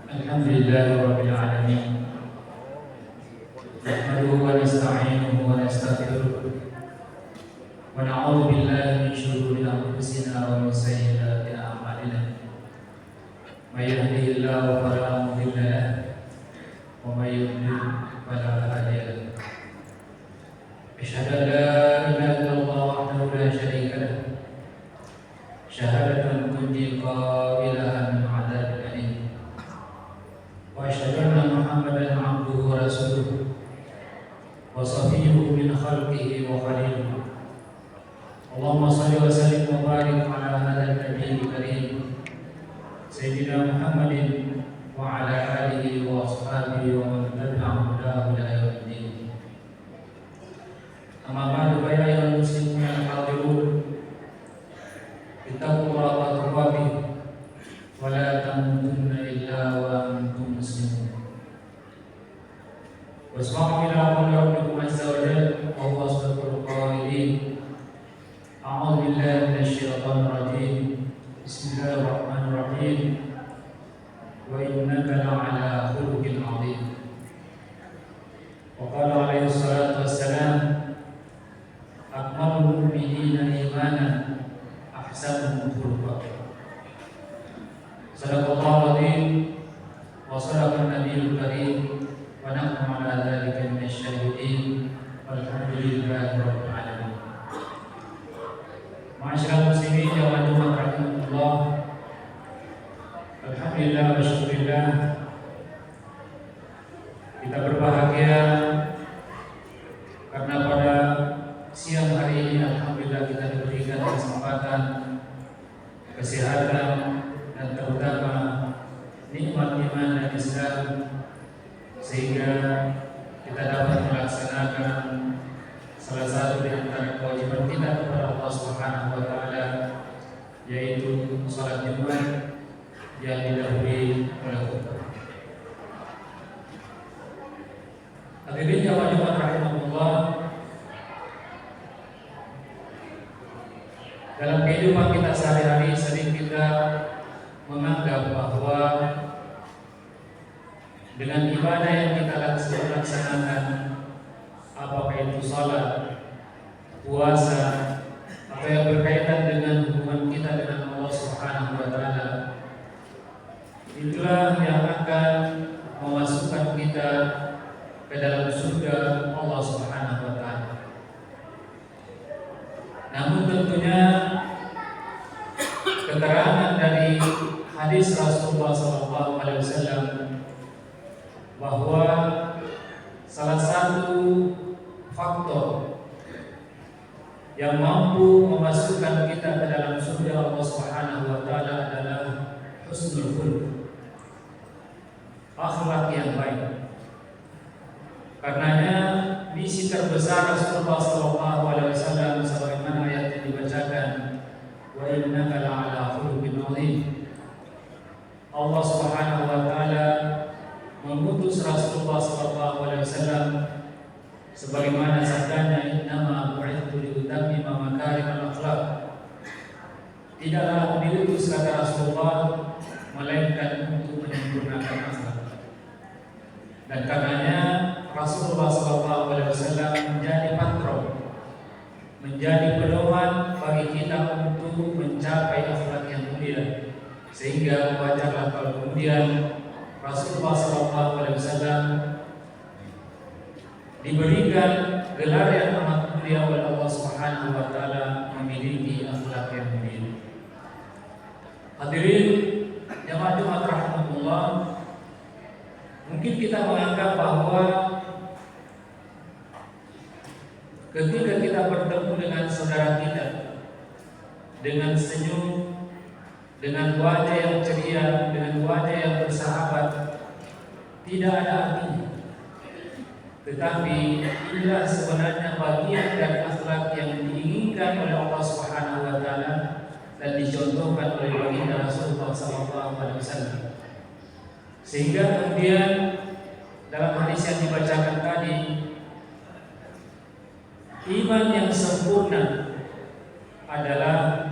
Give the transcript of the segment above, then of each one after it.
Alhamdulillahirabbil alamin. Nahmaduhu wa nasta'inuhu wa nastaghfiruh. Wa na'udzu billahi min shururi anfusina wa min sayyiati a'malina. May yahdihillahu fala mudilla lahu wa may yudlil fala hadiya lahu. Asyhadu an la ilaha illallah wahdahu la syarika lahu. Syahadatan tunji qailahan min 'adzabil alim. Wa asyhadu anna Muhammadan 'abduhu wa rasuluh wa safiyyuhu min khalqihi wa khaliluh. Allahumma shalli wa sallim wa barik ala hadzal nabiyil karim sayyidina Muhammadin wa ala alihi wa ashabihi wa man tabi'ahum ila yaumiddin. Amma ba'du, fa ya ayyuhal muslimuna al-hadirun, ittaqullaha taqwabi wa la tamutunna illa wa antum muslimun. Wasma'u ila qawli rabbikum azza wa jalla wa huwa asdaqul qailin. A'udzu billahi minasy syaithanir rajim. Bismillahirrahmanirrahim. Wa innaka la'ala khuluqin 'adzim. Wa qala alaihi salatu wassalam, akmalul kesempatan, kesehatan, dan terutama nikmat iman dan Islam, sehingga kita dapat melaksanakan salah satu di antara kewajiban kita kepada Allah Subhanahu wa taala, yaitu salat Jumat yang didahului oleh khutbah. Hadirin jamaah Jumat rahimahullah, dalam kehidupan kita sehari-hari sering kita menganggap bahwa dengan ibadah yang kita laksanakan, apakah itu salat, puasa, atau yang berkaitan dengan hubungan kita dengan Allah Subhanahu wa taala, itulah yang akan memasukkan kita ke dalam surga Allah Subhanahu wa taala. Namun tentunya keterangan dari hadis Rasulullah SAW bahwa salah satu faktor yang mampu memasukkan kita ke dalam surga Allah Subhanahu wa taala adalah husnul khuluq, akhlak yang baik. Karenanya misi terbesar Rasulullah SAW sebagaimana ayat yang dibacakan, wa innaka la'ala khuluqin 'azim. Allah Subhanahu wa taala mengutus Rasulullah SAW sebagaimana sabdanya, innama bu'ithtu liutammima makarimal akhlaq. Tidaklah aku diutus, kata Rasulullah, melainkan untuk menyempurnakan akhlak. Dan karenanya Rasulullah SAW menjadi patron, menjadi pedoman bagi kita untuk mencapai akhlak yang mulia. Sehingga wajarlah kalau kemudian Rasulullah SAW diberikan gelar yang amat mulia oleh Allah Subhanahu wa taala, memiliki akhlak yang mulia. Hadirin jamaah Jumat rahimahullah, mungkin kita menganggap bahwa ketika kita bertemu dengan saudara kita dengan senyum, dengan wajah yang ceria, dengan wajah yang bersahabat, tidak ada artinya. Tetapi inilah sebenarnya bagian dari akhlak yang diinginkan oleh Allah Subhanahu wa taala dan dicontohkan oleh baginda Rasulullah SAW. Sehingga kemudian dalam hadis yang dibacakan tadi, iman yang sempurna adalah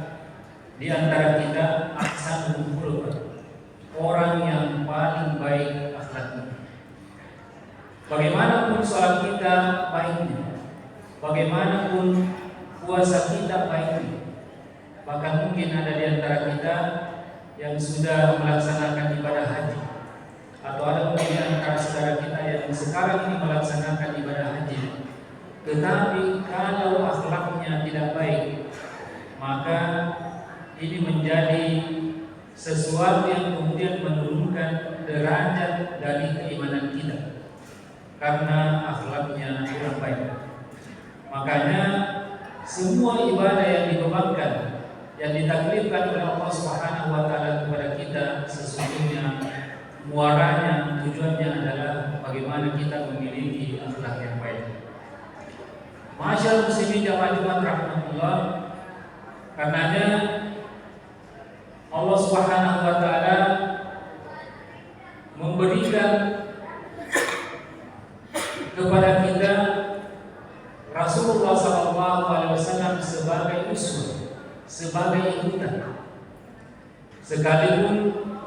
di antara kita ahsanul khuluq, orang yang paling baik akhlaknya. Bagaimanapun sholat kita baiknya, bagaimanapun puasa kita baiknya, bahkan mungkin ada di antara kita yang sudah melaksanakan ibadah haji, atau ada mungkin di antara saudara kita yang sekarang ini melaksanakan ibadah haji, tetapi kalau akhlaknya tidak baik, maka ini menjadi sesuatu yang kemudian menurunkan derajat dari keimanan kita, karena akhlaknya kurang baik. Makanya semua ibadah yang dibebankan, yang ditaklifkan oleh Allah Subhanahu wa taala kepada kita, sesungguhnya muaranya, tujuannya adalah bagaimana kita memiliki akhlak yang baik. Masyaallah muslimin jamaah Jumat rahmatullah, karenanya Allah Subhanahu wa taala memberikan kepada kita Rasulullah SAW sebagai uswah, sebagai ikutan. Sekalipun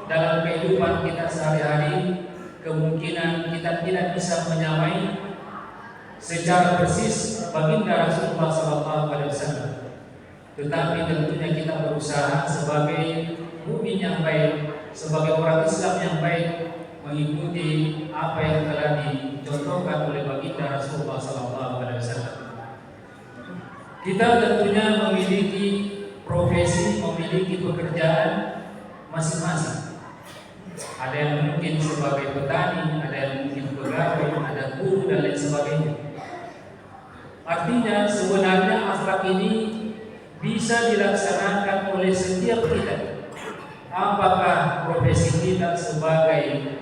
dalam kehidupan kita sehari-hari kemungkinan kita tidak bisa menyamai secara persis baginda Rasulullah SAW, tetapi tentunya kita berusaha sebagai mukmin yang baik, sebagai orang Islam yang baik, mengikuti apa yang telah dicontohkan oleh baginda Rasulullah SAW. Kita tentunya memiliki profesi, memiliki pekerjaan masing-masing. Ada yang mungkin sebagai petani, ada yang mungkin pegawai, ada guru dan lain sebagainya. Artinya sebenarnya akhlak ini bisa dilaksanakan oleh setiap kita. Apakah profesi kita sebagai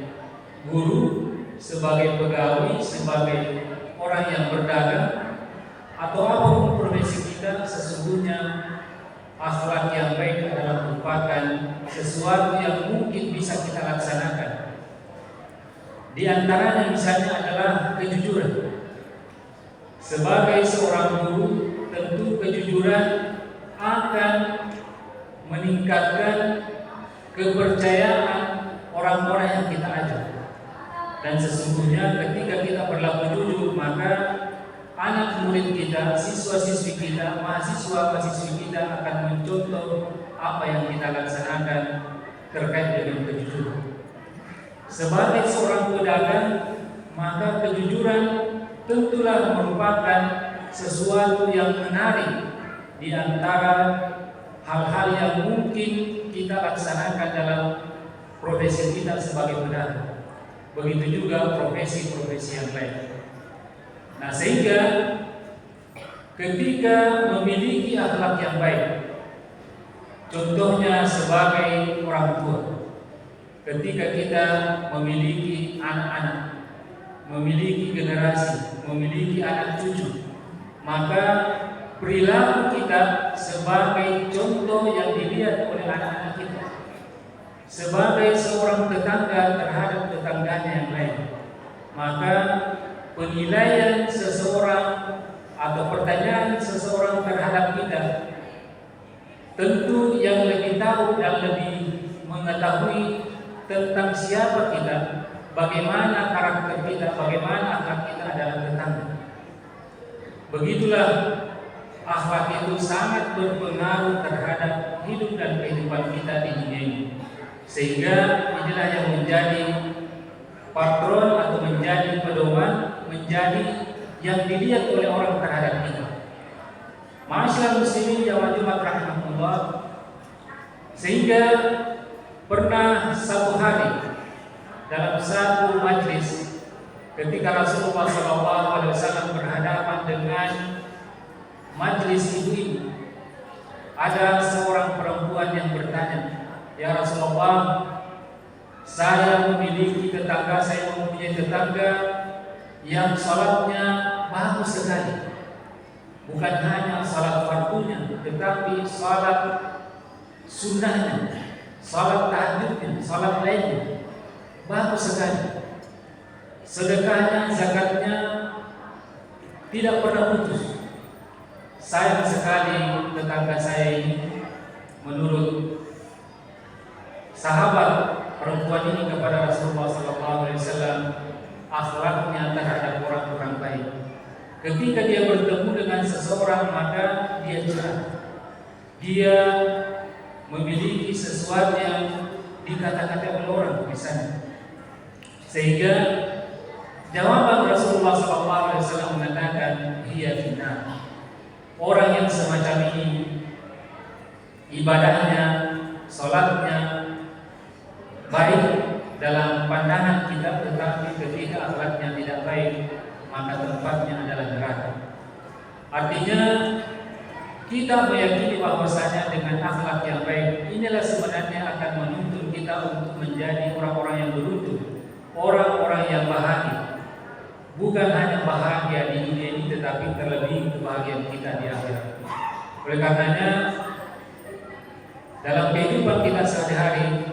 guru, sebagai pegawai, sebagai orang yang berdagang, atau apapun profesi kita, sesungguhnya akhlak yang baik adalah merupakan sesuatu yang mungkin bisa kita laksanakan. Di antaranya misalnya adalah kejujuran. Sebagai seorang guru, tentu kejujuran akan meningkatkan kepercayaan orang-orang yang kita ajar. Dan sesungguhnya ketika kita berlaku jujur, maka anak murid kita, siswa-siswi kita, mahasiswa-mahasiswi kita akan mencontoh apa yang kita laksanakan terkait dengan kejujuran. Sebagai seorang pedagang, maka kejujuran tentulah merupakan sesuatu yang menarik di antara hal-hal yang mungkin kita laksanakan dalam profesi kita sebagai pedagang. Begitu juga profesi-profesi yang lain. Nah, sehingga ketika memiliki akhlak yang baik, contohnya sebagai orang tua, ketika kita memiliki anak-anak, memiliki generasi, memiliki anak cucu, maka perilaku kita sebagai contoh yang dilihat oleh anak-anak kita, sebagai seorang tetangga terhadap tetangganya yang lain, maka penilaian seseorang atau pertanyaan seseorang terhadap kita tentu yang lebih tahu dan lebih mengetahui tentang siapa kita, bagaimana karakter kita, bagaimana akhlak kita adalah tetangga. Begitulah akhlak itu sangat berpengaruh terhadap hidup dan kehidupan kita di dunia ini. Sehingga inilah yang menjadi patron atau menjadi pedoman, menjadi yang dilihat oleh orang terhadap kita. Ma'asyiral muslimin jamaah Jumat rahimahullah, sehingga pernah satu hari dalam satu majlis ketika Rasulullah SAW berhadapan dengan majlis ibu-ibu, ada seorang perempuan yang bertanya, "Ya Rasulullah, saya memiliki tetangga, saya mempunyai tetangga yang salatnya bagus sekali. Bukan hanya salat fardunya, tetapi salat sunnahnya, salat tahajudnya, salat lainnya bagus sekali. Sedekahnya, zakatnya tidak pernah putus. Sayang sekali tetangga saya ini, menurut sahabat perempuan ini kepada Rasulullah SAW, akhlaknya terhadap orang-orang baik. Ketika dia bertemu dengan seseorang, maka dia cerah. Dia memiliki sesuatu yang dikata-kata oleh orang misalnya. Sehingga jawaban Rasulullah SAW mengatakan, "Hiya finnar." Orang yang semacam ini, ibadahnya, salatnya baik dalam pandangan kita, tetapi ketika akhlaknya tidak baik, maka tempatnya adalah neraka. Artinya kita meyakini bahwasanya dengan akhlak yang baik inilah sebenarnya akan menuntun kita untuk menjadi orang-orang yang beruntung, orang-orang yang bahagia. Bukan hanya bahagia di dunia ini, tetapi terlebih kebahagiaan kita di akhirat. Oleh karenanya, dalam kehidupan kita sehari-hari,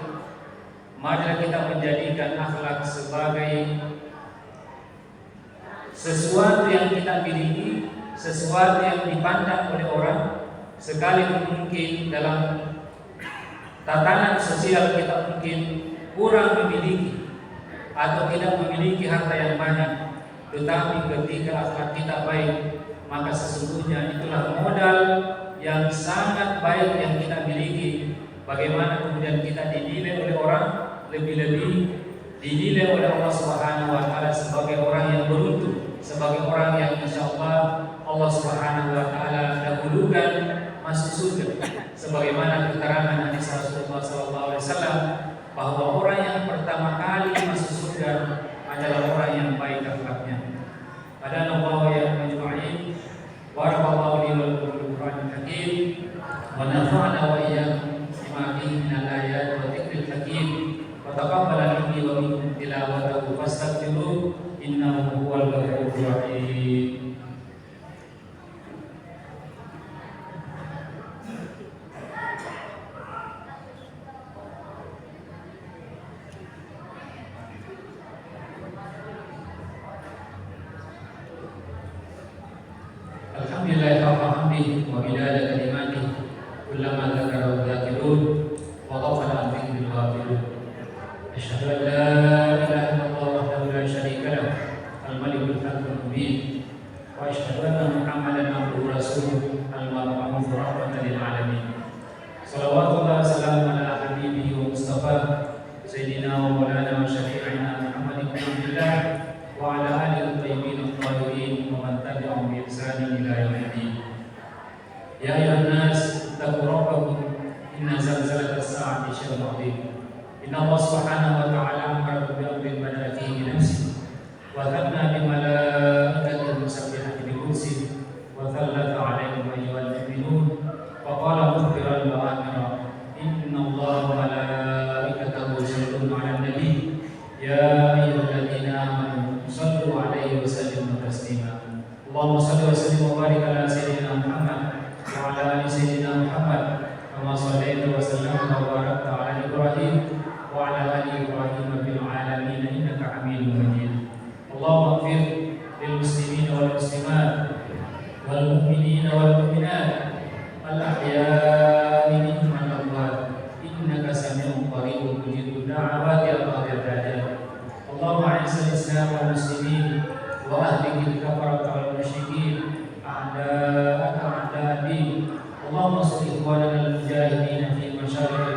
marilah kita menjadikan akhlak sebagai sesuatu yang kita miliki, sesuatu yang dipandang oleh orang, sekalipun mungkin dalam tatanan sosial kita mungkin kurang memiliki atau tidak memiliki harta yang banyak, tetapi ketika akhlak kita baik, maka sesungguhnya itulah modal yang sangat baik yang kita miliki. Bagaimana kemudian kita dinilai oleh orang, lebih-lebih dinilai oleh Allah Subhanahu wa taala sebagai orang yang beruntung, sebagai orang yang insyaallah Allah Subhanahu wa taala dahulukan masuk surga. Sebagaimana keterangan hadis Rasulullah SAW bahwa orang yang pertama kali masuk surga adalah orang yang baik akhlaknya. Adana Allah ya majma'in. Barakallahu li wa lakum bil Qur'anil Hakim. ونفعنا وإياكم بما فيه من الآيات والذكر الحكيم وتقبل مني ومنكم تلاوته فاستغفروه إنه هو الغفور الرحيم. Alhamdulillah hamdi wa bilada kalimati kullama dzakara dzakirun wa ghafala an dhikril ghafilun. Asyhadu an la ilaha illallah wahdahu la syarika lah al-malikul haqqul mubin wa asyhadu anna Muhammadan abduhu rasuluh al-mab'uts rahmatan lil alamin. Shalawatullah salamun ala habibihi wa mustafa sayyidina wa maulana wa syafi'ina Muhammad ibn Abdullah wa ala alihi thayyibin at-tahirin wa man tabi'ahum bi ihsanin ila yaumiddin. Ya ayuhan nas ittaqu rabbakum inna zalzalatas sa'ati syai'un 'adzim. Inna Allah subhanahu wa ta'ala amara bi amrin bada'a fihi bi nafsihi wa thanna bi malaikatihi musabbihati bi qudsihi wa thalatha 'alaikum ayyuhal mu'minun wa qala mukhbiran wa amira inna Allah wa malaikatahu yusalluna 'alan nabi ya ayyuhalladzina amanu sallu 'alaihi wa sallimu taslima. Allahumma shalli wa sallim wa barik ala sayyidina Muhammad wa ala ali sayyidina Muhammad kama shallaita wa sallamta wa barakta ala Ibrahim wa ala ali Ibrahim fil alamin innaka Hamidum Majid. Allahumma ighfir lil muslimin wal muslimat wal mu'minin wal mu'minat al ahya'i minhum wal amwat innaka sami'un qaribun mujibud da'awati ya qadir da'at. Allahumma a'izz al-islam wal muslimin wa ahlik al-kafarata wal musyrikin a'da'aka a'da'ad din. Allahumma salli ala al-mujahidin fi masyariqil